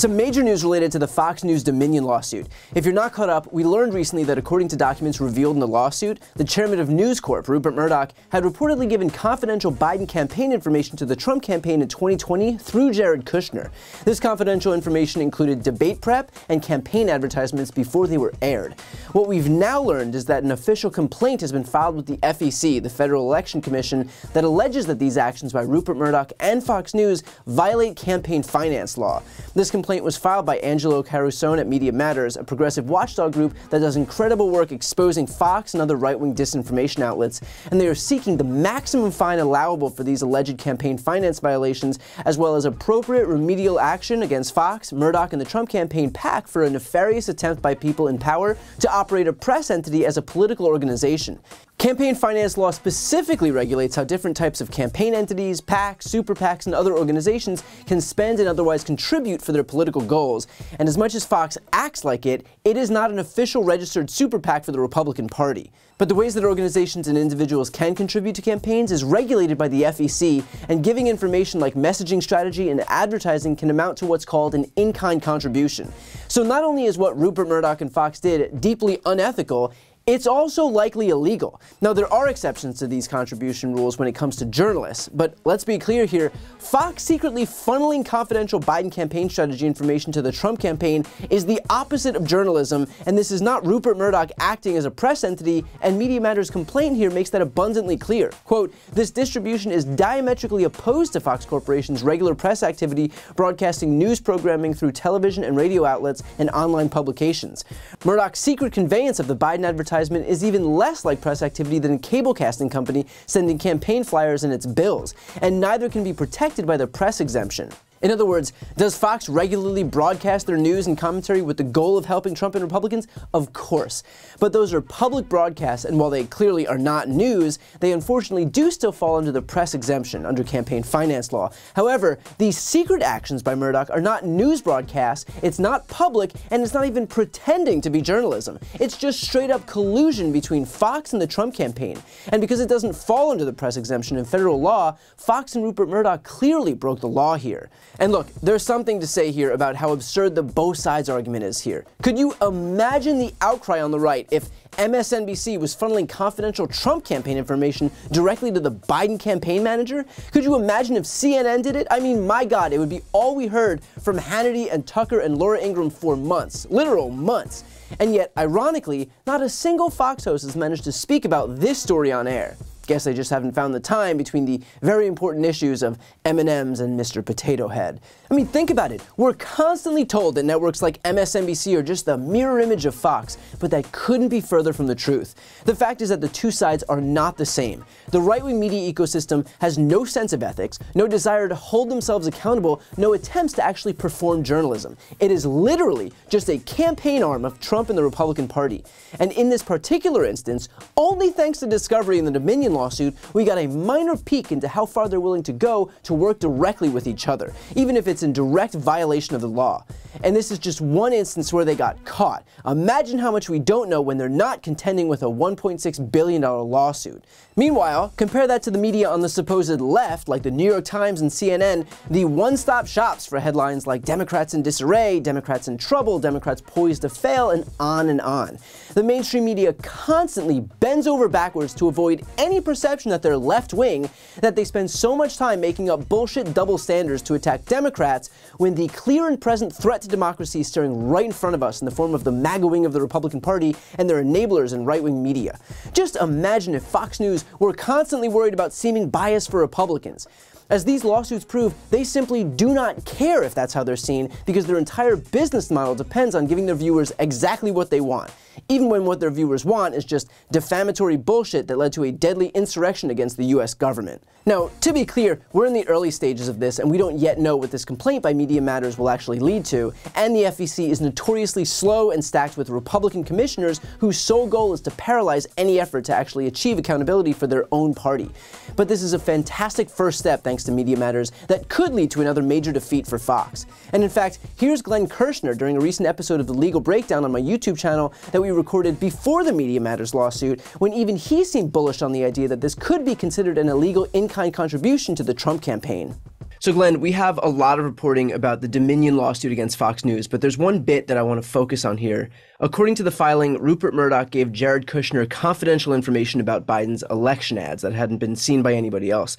Some major news related to the Fox News Dominion lawsuit. If you're not caught up, we learned recently that according to documents revealed in the lawsuit, the chairman of News Corp, Rupert Murdoch, had reportedly given confidential Biden campaign information to the Trump campaign in 2020 through Jared Kushner. This confidential information included debate prep and campaign advertisements before they were aired. What we've now learned is that an official complaint has been filed with the FEC, the Federal Election Commission, that alleges that these actions by Rupert Murdoch and Fox News violate campaign finance law. This complaint was filed by Angelo Carusone at Media Matters, a progressive watchdog group that does incredible work exposing Fox and other right-wing disinformation outlets, and they are seeking the maximum fine allowable for these alleged campaign finance violations, as well as appropriate remedial action against Fox, Murdoch, and the Trump campaign PAC for a nefarious attempt by people in power to operate a press entity as a political organization. Campaign finance law specifically regulates how different types of campaign entities, PACs, super PACs, and other organizations can spend and otherwise contribute for their political goals. And as much as Fox acts like it, it is not an official registered super PAC for the Republican Party. But the ways that organizations and individuals can contribute to campaigns is regulated by the FEC, and giving information like messaging strategy and advertising can amount to what's called an in-kind contribution. So not only is what Rupert Murdoch and Fox did deeply unethical, it's also likely illegal. Now, there are exceptions to these contribution rules when it comes to journalists, but let's be clear here, Fox secretly funneling confidential Biden campaign strategy information to the Trump campaign is the opposite of journalism, and this is not Rupert Murdoch acting as a press entity, and Media Matters' complaint here makes that abundantly clear. Quote, "This distribution is diametrically opposed to Fox Corporation's regular press activity, broadcasting news programming through television and radio outlets and online publications. Murdoch's secret conveyance of the Biden advertisement is even less like press activity than a cable casting company sending campaign flyers in its bills, and neither can be protected by the press exemption." In other words, does Fox regularly broadcast their news and commentary with the goal of helping Trump and Republicans? Of course. But those are public broadcasts, and while they clearly are not news, they unfortunately do still fall under the press exemption under campaign finance law. However, these secret actions by Murdoch are not news broadcasts, it's not public, and it's not even pretending to be journalism. It's just straight up collusion between Fox and the Trump campaign. And because it doesn't fall under the press exemption in federal law, Fox and Rupert Murdoch clearly broke the law here. And look, there's something to say here about how absurd the both sides argument is here. Could you imagine the outcry on the right if MSNBC was funneling confidential Trump campaign information directly to the Biden campaign manager? Could you imagine if CNN did it? I mean, my God, it would be all we heard from Hannity and Tucker and Laura Ingraham for months, literal months. And yet, ironically, not a single Fox host has managed to speak about this story on air. Guess they just haven't found the time between the very important issues of M&Ms and Mr. Potato Head. I mean, think about it. We're constantly told that networks like MSNBC are just the mirror image of Fox, but that couldn't be further from the truth. The fact is that the two sides are not the same. The right-wing media ecosystem has no sense of ethics, no desire to hold themselves accountable, no attempts to actually perform journalism. It is literally just a campaign arm of Trump and the Republican Party. And in this particular instance, only thanks to discovery in the Dominion lawsuit, we got a minor peek into how far they're willing to go to work directly with each other, even if it's in direct violation of the law. And this is just one instance where they got caught. Imagine how much we don't know when they're not contending with a $1.6 billion lawsuit. Meanwhile, compare that to the media on the supposed left, like the New York Times and CNN, the one-stop shops for headlines like Democrats in disarray, Democrats in trouble, Democrats poised to fail, and on and on. The mainstream media constantly bends over backwards to avoid any perception that they're left-wing, that they spend so much time making up bullshit double standards to attack Democrats when the clear and present threat to democracy is staring right in front of us in the form of the MAGA wing of the Republican Party and their enablers in right-wing media. Just imagine if Fox News were constantly worried about seeming bias for Republicans. As these lawsuits prove, they simply do not care if that's how they're seen, because their entire business model depends on giving their viewers exactly what they want, even when what their viewers want is just defamatory bullshit that led to a deadly insurrection against the US government. Now, to be clear, we're in the early stages of this, and we don't yet know what this complaint by Media Matters will actually lead to, and the FEC is notoriously slow and stacked with Republican commissioners whose sole goal is to paralyze any effort to actually achieve accountability for their own party. But this is a fantastic first step thanks to Media Matters that could lead to another major defeat for Fox. And in fact, here's Glenn Kirshner during a recent episode of The Legal Breakdown on my YouTube channel that we recorded before the Media Matters lawsuit, when even he seemed bullish on the idea that this could be considered an illegal in-kind contribution to the Trump campaign. So Glenn, we have a lot of reporting about the Dominion lawsuit against Fox News, but there's one bit that I want to focus on here. According to the filing, Rupert Murdoch gave Jared Kushner confidential information about Biden's election ads that hadn't been seen by anybody else.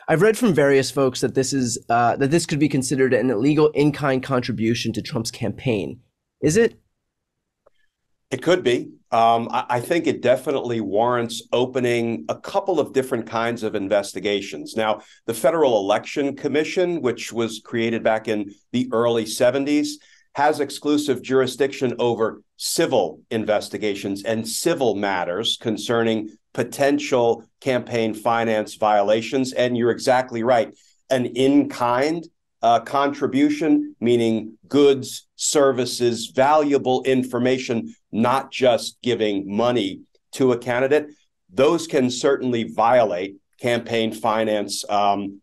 I've read from various folks that this could be considered an illegal in-kind contribution to Trump's campaign. Is it? It could be. I think it definitely warrants opening a couple of different kinds of investigations. Now, the Federal Election Commission, which was created back in the early 70s, has exclusive jurisdiction over civil investigations and civil matters concerning potential campaign finance violations. And you're exactly right. An in-kind contribution, meaning goods, services, valuable information, not just giving money to a candidate. Those can certainly violate campaign finance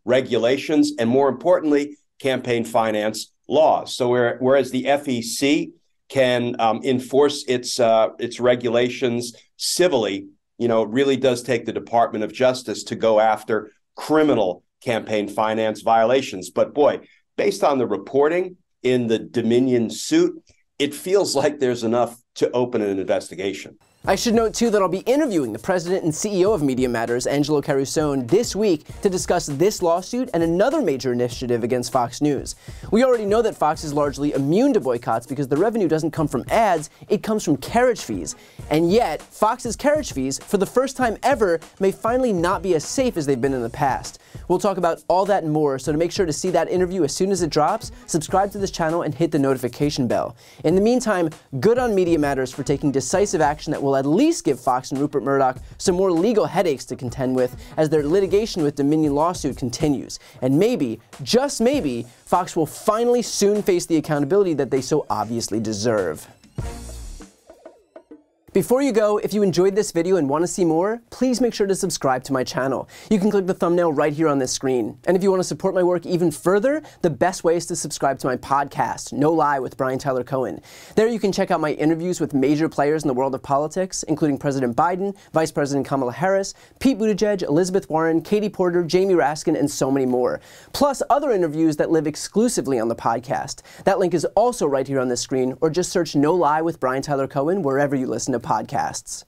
regulations and, more importantly, campaign finance laws. So whereas the FEC can enforce its regulations civilly, it really does take the Department of Justice to go after criminal campaign finance violations. But boy, based on the reporting in the Dominion suit, it feels like there's enough to open an investigation. I should note, too, that I'll be interviewing the president and CEO of Media Matters, Angelo Carusone, this week to discuss this lawsuit and another major initiative against Fox News. We already know that Fox is largely immune to boycotts because the revenue doesn't come from ads, it comes from carriage fees. And yet, Fox's carriage fees, for the first time ever, may finally not be as safe as they've been in the past. We'll talk about all that and more, so to make sure to see that interview as soon as it drops, subscribe to this channel and hit the notification bell. In the meantime, good on Media Matters for taking decisive action that will at least give Fox and Rupert Murdoch some more legal headaches to contend with as their litigation with Dominion lawsuit continues. And maybe, just maybe, Fox will finally soon face the accountability that they so obviously deserve. Before you go, if you enjoyed this video and want to see more, please make sure to subscribe to my channel. You can click the thumbnail right here on this screen. And if you want to support my work even further, the best way is to subscribe to my podcast, No Lie with Brian Tyler Cohen. There you can check out my interviews with major players in the world of politics, including President Biden, Vice President Kamala Harris, Pete Buttigieg, Elizabeth Warren, Katie Porter, Jamie Raskin, and so many more. Plus other interviews that live exclusively on the podcast. That link is also right here on this screen, or just search No Lie with Brian Tyler Cohen wherever you listen to podcasts.